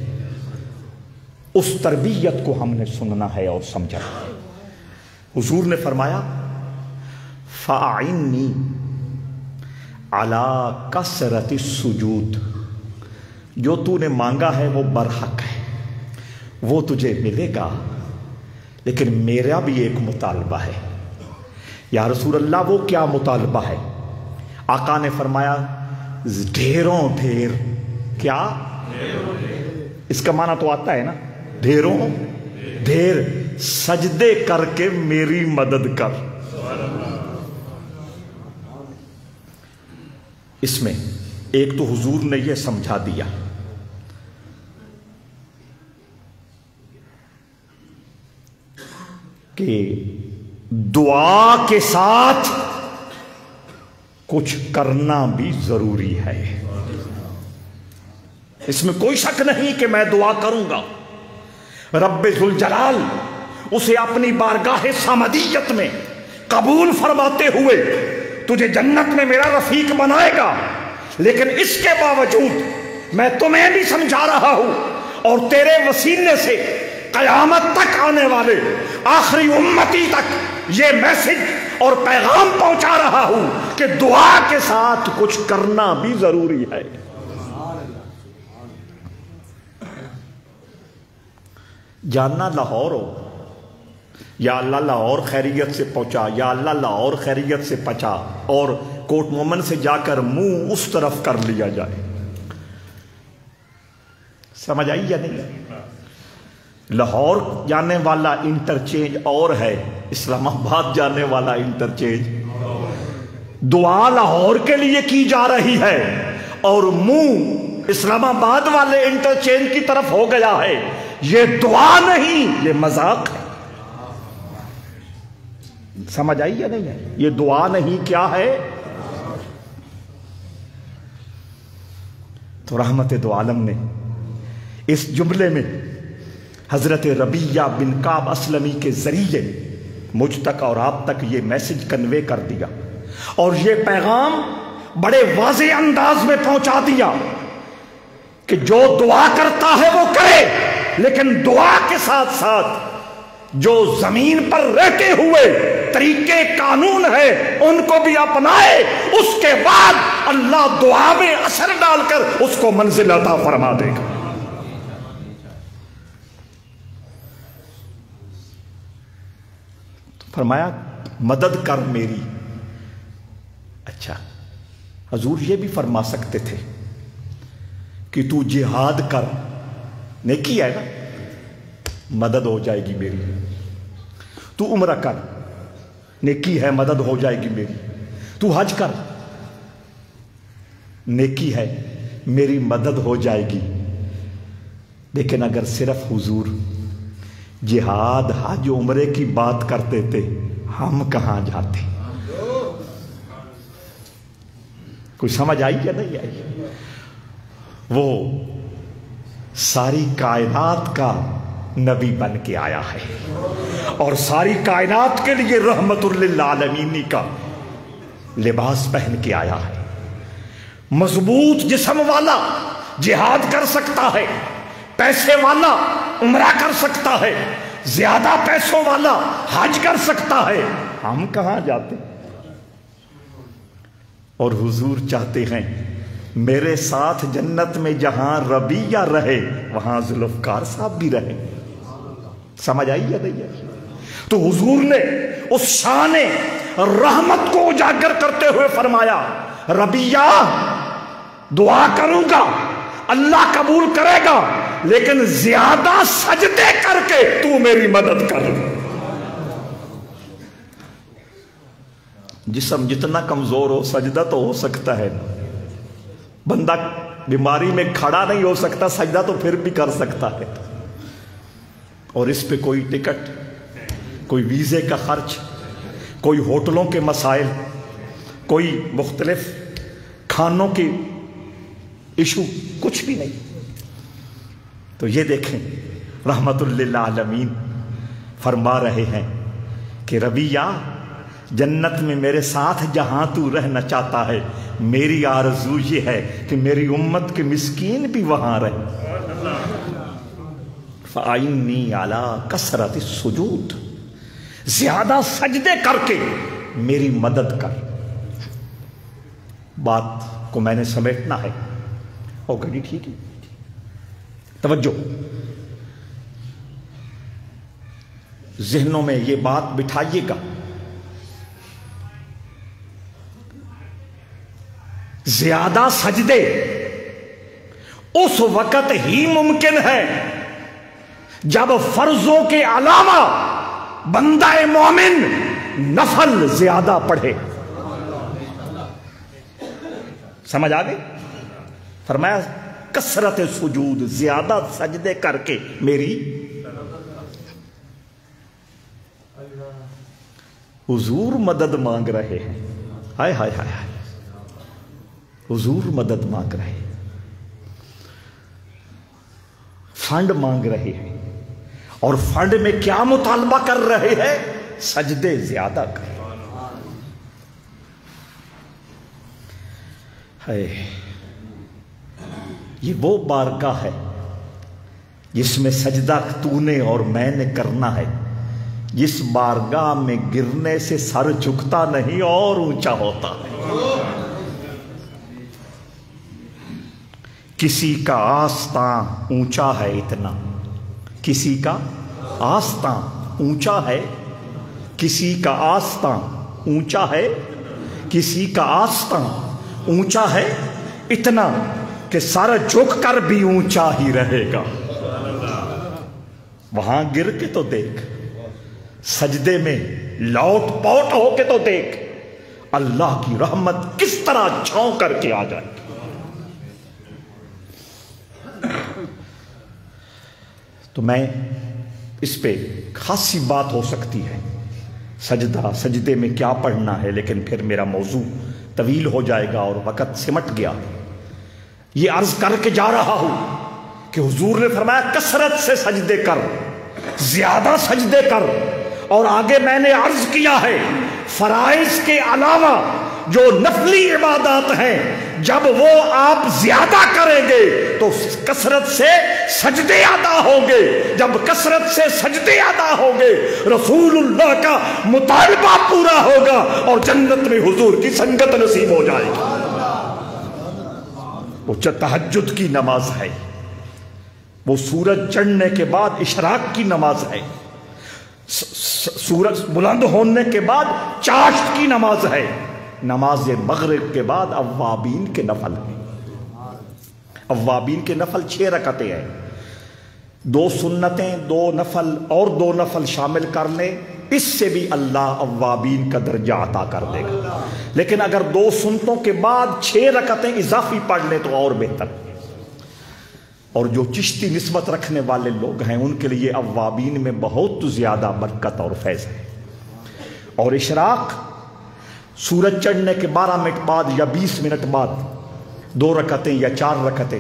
اس تربیت کو ہم نے سننا ہے اور سمجھنا ہے۔ حضور نے فرمایا فَأَعِنِّي عَلَىٰ كَثْرَةِ السُّجُودِ، جو تو نے مانگا ہے وہ برحق ہے، وہ تجھے ملے گا، لیکن میرا بھی ایک مطالبہ ہے۔ یا رسول اللہ وہ کیا مطالبہ ہے؟ آقا نے فرمایا ڈھیروں ڈھیر، کیا؟ اس کا معنی تو آتا ہے نا، ڈھیروں ڈھیر سجدے کر کے میری مدد کر۔ اس میں ایک تو حضور نے یہ سمجھا دیا کہ دعا کے ساتھ کچھ کرنا بھی ضروری ہے۔ اس میں کوئی شک نہیں کہ میں دعا کروں گا، رب ذوالجلال اسے اپنی بارگاہ صمدیت میں قبول فرماتے ہوئے تجھے جنت میں میرا رفیق بنائے گا، لیکن اس کے باوجود میں تمہیں بھی سمجھا رہا ہوں اور تیرے وسیلے سے قیامت تک آنے والے آخری امتی تک یہ میسج اور پیغام پہنچا رہا ہوں کہ دعا کے ساتھ کچھ کرنا بھی ضروری ہے۔ جاننا لاہور ہو، یا اللہ لاہور خیریت سے پہنچا، یا اللہ لاہور خیریت سے پہنچا، اور کوٹ مومن سے جا کر منہ اس طرف کر لیا جائے، سمجھ آئی یا نہیں؟ لاہور جانے والا انٹرچینج اور ہے، اسلام آباد جانے والا انٹرچینج۔ دعا لاہور کے لیے کی جا رہی ہے اور منہ اسلام آباد والے انٹرچینج کی طرف ہو گیا ہے۔ یہ دعا نہیں، یہ مذاق ہے، سمجھ آئی یا نہیں ہے؟ یہ دعا نہیں، کیا ہے؟ تو رحمت دو عالم نے اس جملے میں حضرت ربیہ بن کعب اسلمی کے ذریعے مجھ تک اور آپ تک یہ میسج کنوے کر دیا، اور یہ پیغام بڑے واضح انداز میں پہنچا دیا کہ جو دعا کرتا ہے وہ کرے، لیکن دعا کے ساتھ ساتھ جو زمین پر رہتے ہوئے طریقے قانون ہے ان کو بھی اپنائے، اس کے بعد اللہ دعا میں اثر ڈال کر اس کو منزل عطا فرما دے گا۔ فرمایا مدد کر میری۔ اچھا، حضور یہ بھی فرما سکتے تھے کہ تو جہاد کر، نیکی ہے نا، مدد ہو جائے گی میری۔ تو عمرہ کر، نیکی ہے، مدد ہو جائے گی میری۔ تو حج کر، نیکی ہے، میری مدد ہو جائے گی۔ لیکن اگر صرف حضور جہاد حج عمرے کی بات کرتے تھے، ہم کہاں جاتے؟ کوئی سمجھ آئی یا نہیں آئی؟ وہ ساری کائنات کا نبی بن کے آیا ہے اور ساری کائنات کے لیے رحمت للعالمین کا لباس پہن کے آیا ہے۔ مضبوط جسم والا جہاد کر سکتا ہے، پیسے والا عمرہ کر سکتا ہے، زیادہ پیسوں والا حج کر سکتا ہے، ہم کہاں جاتے؟ اور حضور چاہتے ہیں میرے ساتھ جنت میں جہاں ربیہ رہے وہاں ذوالفقار صاحب بھی رہے۔ سمجھ آئی یا نہیں آئی؟ تو حضور نے اس شان رحمت کو اجاگر کرتے ہوئے فرمایا ربیہ دعا کروں گا، اللہ قبول کرے گا، لیکن زیادہ سجدے کر کے تو میری مدد کر۔ جسم جتنا کمزور ہو سجدہ تو ہو سکتا ہے، بندہ بیماری میں کھڑا نہیں ہو سکتا، سجدہ تو پھر بھی کر سکتا ہے۔ اور اس پہ کوئی ٹکٹ، کوئی ویزے کا خرچ، کوئی ہوٹلوں کے مسائل، کوئی مختلف کھانوں کے ایشو، کچھ بھی نہیں۔ تو یہ دیکھیں رحمت للعالمین فرما رہے ہیں کہ ربیہ جنت میں میرے ساتھ جہاں تو رہنا چاہتا ہے، میری آرزو یہ ہے کہ میری امت کے مسکین بھی وہاں رہے۔ فَأَعِنِّي عَلَىٰ كَثْرَةِ السُّجُودِ، زیادہ سجدے کر کے میری مدد کر۔ بات کو میں نے سمیٹنا ہے، اور گھڑی ٹھیک ہے، توجہ، ذہنوں میں یہ بات بٹھائیے گا۔ زیادہ سجدے اس وقت ہی ممکن ہے جب فرضوں کے علاوہ بندہ مومن نفل زیادہ پڑھے۔ سمجھ آ گئی؟ فرمایا کثرت سجود، زیادہ سجدے کر کے میری۔ حضور مدد مانگ رہے ہیں، ہائے ہائے ہائے ہائے، حضور مدد مانگ رہے ہیں، فنڈ مانگ رہے ہیں، اور فنڈ میں کیا مطالبہ کر رہے ہیں؟ سجدے زیادہ کر۔ یہ وہ بارگاہ ہے جس میں سجدہ تو نے اور میں نے کرنا ہے، جس بارگاہ میں گرنے سے سر جھکتا نہیں اور اونچا ہوتا ہے۔ کسی کا آستاں اونچا ہے اتنا، کسی کا آستاں اونچا ہے، کسی کا آستاں اونچا ہے، کسی کا آستاں اونچا ہے اتنا کہ سر جھک کر بھی اونچا ہی رہے گا۔ وہاں گر کے تو دیکھ، سجدے میں لوٹ پوٹ ہو کے تو دیکھ، اللہ کی رحمت کس طرح چھاؤں کر کے آ جائے۔ تو میں اس پہ خاصی بات ہو سکتی ہے، سجدہ، سجدے میں کیا پڑھنا ہے، لیکن پھر میرا موضوع طویل ہو جائے گا اور وقت سمٹ گیا۔ یہ عرض کر کے جا رہا ہوں کہ حضور نے فرمایا کثرت سے سجدے کر، زیادہ سجدے کر، اور آگے میں نے عرض کیا ہے فرائض کے علاوہ جو نفلی عبادات ہیں جب وہ آپ زیادہ کریں گے تو کثرت سے سجدے ادا ہوں گے، جب کثرت سے سجدے ادا ہوں گے رسول اللہ کا مطالبہ پورا ہوگا اور جنت میں حضور کی سنگت نصیب ہو جائے گی۔ وہ تہجد کی نماز ہے، وہ سورج چڑھنے کے بعد اشراق کی نماز ہے، سورج بلند ہونے کے بعد چاشت کی نماز ہے، نماز مغرب کے بعد اوابین کے نفل ہے۔ اوابین کے نفل 6 رکعتیں ہیں، 2 سنتیں، 2 نفل اور 2 نفل شامل کر لیں، اس سے بھی اللہ اوابین کا درجہ عطا کر دے گا۔ لیکن اگر 2 سنتوں کے بعد 6 رکعتیں اضافی پڑھ لیں تو اور بہتر۔ اور جو چشتی نسبت رکھنے والے لوگ ہیں ان کے لیے اوابین میں بہت زیادہ برکت اور فیض ہے۔ اور اشراق سورج چڑھنے کے 12 منٹ بعد یا 20 منٹ بعد 2 رکعتیں یا 4 رکعتیں،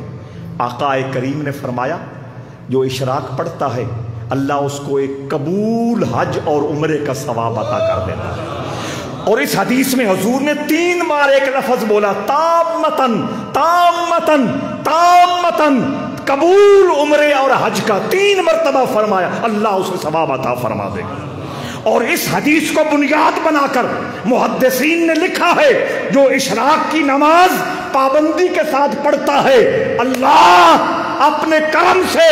آقا کریم نے فرمایا جو اشراق پڑھتا ہے اللہ اس کو ایک قبول حج اور عمرے کا ثواب عطا کر دیتا ہے۔ اور اس حدیث میں حضور نے 3 بار ایک لفظ بولا، تامتن تامتن تامتن، قبول عمرے اور حج کا 3 مرتبہ فرمایا، اللہ اسے ثواب عطا فرما دے گا۔ اور اس حدیث کو بنیاد بنا کر محدثین نے لکھا ہے جو اشراق کی نماز پابندی کے ساتھ پڑھتا ہے اللہ اپنے کرم سے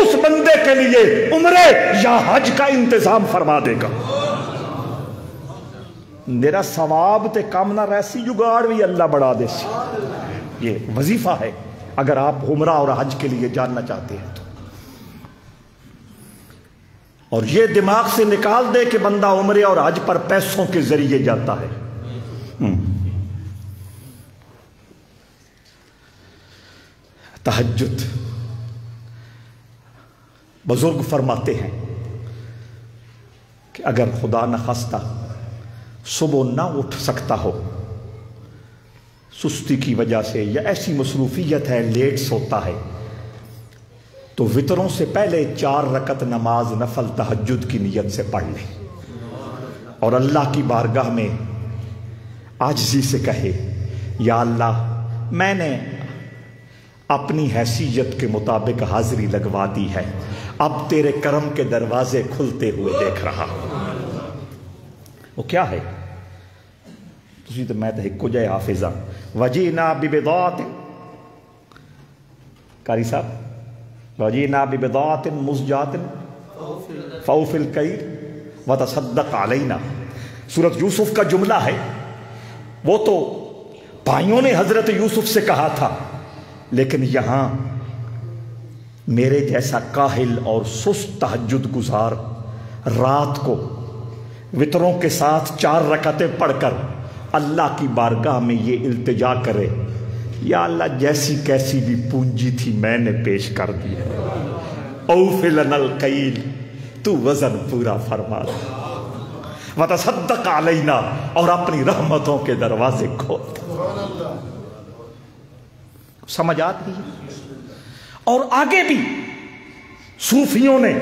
اس بندے کے لیے عمرے یا حج کا انتظام فرما دے گا۔ میرا ثواب تے کم نہ ریسی جگاڑ بھی اللہ بڑھا دے سی۔ یہ وظیفہ ہے اگر آپ عمرہ اور حج کے لیے جاننا چاہتے ہیں تو۔ اور یہ دماغ سے نکال دے کہ بندہ عمرے اور حج پر پیسوں کے ذریعے جاتا ہے۔ تہجد، بزرگ فرماتے ہیں کہ اگر خدا نخواستہ صبح نہ اٹھ سکتا ہو سستی کی وجہ سے یا ایسی مصروفیت ہے لیٹ سوتا ہے تو وطروں سے پہلے 4 رکعت نماز نفل تہجد کی نیت سے پڑھ لے اور اللہ کی بارگاہ میں عاجزی سے کہے یا اللہ میں نے اپنی حیثیت کے مطابق حاضری لگوا دی ہے، اب تیرے کرم کے دروازے کھلتے ہوئے دیکھ رہا ہوں۔ وہ کیا ہے؟ تسی تو میں تو کچھ ہے حافظہ وجینا ببضاعت قاری صاحب وجینا ببضاعت مزجات فاوفِ الکیل وتصدق علینا، سورۃ یوسف کا جملہ ہے۔ وہ تو بھائیوں نے حضرت یوسف سے کہا تھا، لیکن یہاں میرے جیسا کاہل اور سست تہجد گزار رات کو وطروں کے ساتھ 4 رکعتیں پڑھ کر اللہ کی بارگاہ میں یہ التجا کرے یا اللہ جیسی کیسی بھی پونجی تھی میں نے پیش کر دی ہے، اوفِ لنا الکیل، تو وزن پورا فرما دے، وتصدق علینا، اور اپنی رحمتوں کے دروازے کھول۔ سمجھ آتی ہے؟ اور آگے بھی صوفیوں نے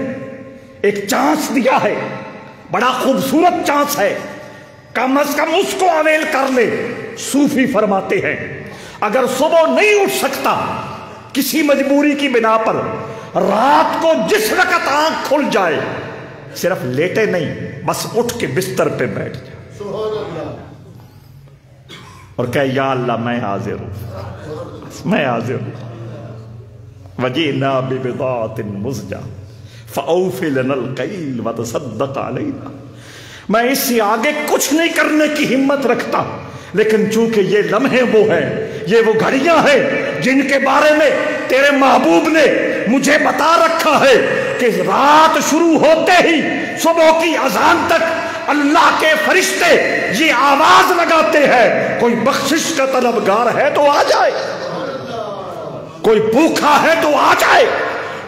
ایک چانس دیا ہے، بڑا خوبصورت چانس ہے، کم از کم اس کو اویل کر لے۔ صوفی فرماتے ہیں اگر صبح نہیں اٹھ سکتا کسی مجبوری کی بنا پر، رات کو جس وقت آنکھ کھل جائے صرف لیٹے نہیں، بس اٹھ کے بستر پہ بیٹھ جائے اور کہے یا اللہ میں حاضر ہوں، میں حاضر ہوں، وجینا ببضاعت مزجاۃ فاوفِ لنا الکیل وتصدق علینا۔ میں اس سے آگے کچھ نہیں کرنے کی ہمت رکھتا، لیکن چونکہ یہ لمحے وہ ہیں، یہ وہ گھڑیاں ہیں جن کے بارے میں تیرے محبوب نے مجھے بتا رکھا ہے کہ رات شروع ہوتے ہی صبح کی اذان تک اللہ کے فرشتے یہ آواز لگاتے ہیں کوئی بخشش کا طلبگار ہے تو آ جائے، کوئی بھوکا ہے تو آ جائے،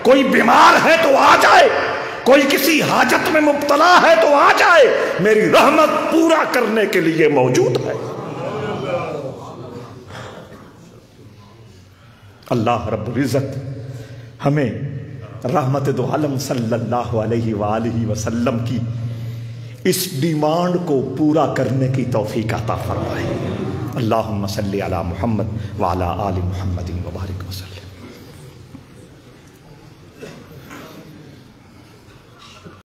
کوئی بیمار ہے تو آ جائے، کوئی کسی حاجت میں مبتلا ہے تو آ جائے، میری رحمت پورا کرنے کے لیے موجود ہے۔ اللہ رب العزت ہمیں رحمت دو عالم صلی اللہ علیہ وآلہ وسلم کی اس ڈیمانڈ کو پورا کرنے کی توفیق عطا فرمائے۔ اللہم صلی علی محمد وعلی آل محمد وبارک وسلم۔